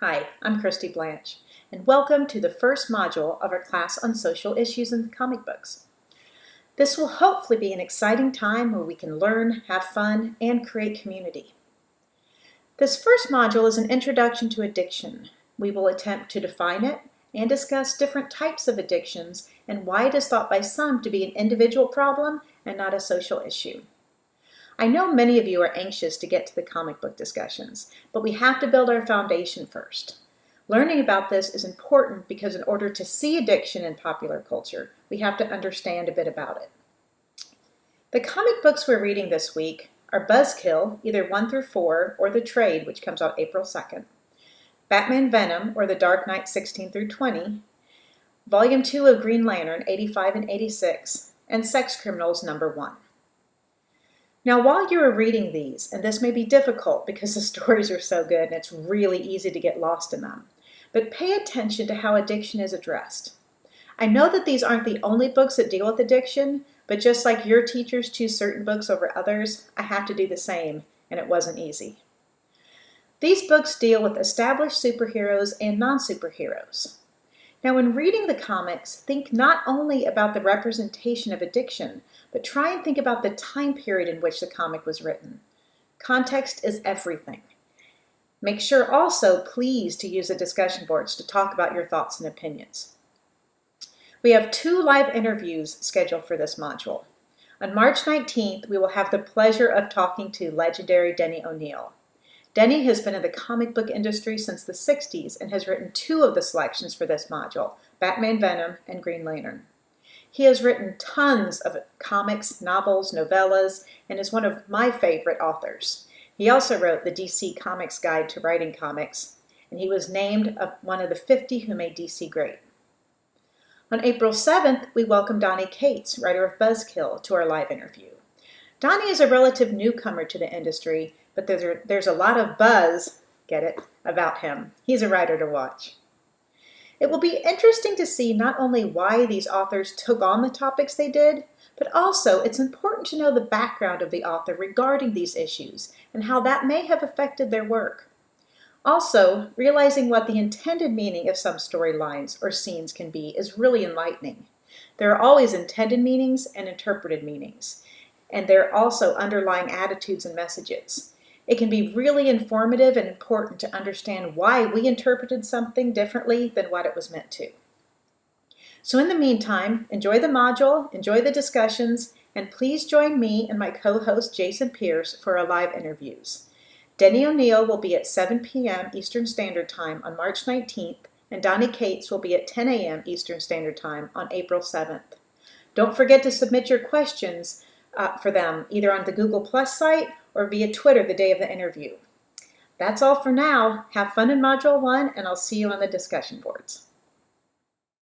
Hi, I'm Christy Blanch, and welcome to the first module of our class on social issues in comic books. This will hopefully be an exciting time where we can learn, have fun, and create community. This first module is an introduction to addiction. We will attempt to define it and discuss different types of addictions and why it is thought by some to be an individual problem and not a social issue. I know many of you are anxious to get to the comic book discussions, but we have to build our foundation first. Learning about this is important because in order to see addiction in popular culture, we have to understand a bit about it. The comic books we're reading this week are Buzzkill, either 1 through 4, or The Trade, which comes out April 2nd, Batman Venom, or The Dark Knight 16 through 20, Volume 2 of Green Lantern 85 and 86, and Sex Criminals number 1. Now, while you are reading these, and this may be difficult because the stories are so good and it's really easy to get lost in them, but pay attention to how addiction is addressed. I know that these aren't the only books that deal with addiction, but just like your teachers choose certain books over others, I have to do the same, and it wasn't easy. These books deal with established superheroes and non-superheroes. Now, when reading the comics, think not only about the representation of addiction, but try and think about the time period in which the comic was written. Context is everything. Make sure also, please, to use the discussion boards to talk about your thoughts and opinions. We have 2 live interviews scheduled for this module. On March 19th, we will have the pleasure of talking to legendary Denny O'Neil. Denny has been in the comic book industry since the 60s and has written 2 of the selections for this module, Batman Venom and Green Lantern. He has written tons of comics, novels, novellas, and is one of my favorite authors. He also wrote the DC Comics Guide to Writing Comics, and he was named one of the 50 who made DC great. On April 7th, we welcome Donnie Cates, writer of Buzzkill, to our live interview. Donnie is a relative newcomer to the industry, but there's a lot of buzz, get it, about him. He's a writer to watch. It will be interesting to see not only why these authors took on the topics they did, but also it's important to know the background of the author regarding these issues and how that may have affected their work. Also, realizing what the intended meaning of some storylines or scenes can be is really enlightening. There are always intended meanings and interpreted meanings, and there are also underlying attitudes and messages. It can be really informative and important to understand why we interpreted something differently than what it was meant to. So in the meantime, enjoy the module, enjoy the discussions, and please join me and my co-host Jason Pierce for our live interviews. Denny O'Neil will be at 7 p.m. Eastern Standard Time on March 19th, and Donnie Cates will be at 10 a.m. Eastern Standard Time on April 7th. Don't forget to submit your questions for them, either on the Google Plus site or via Twitter the day of the interview. That's all for now. Have fun in Module 1, and I'll see you on the discussion boards.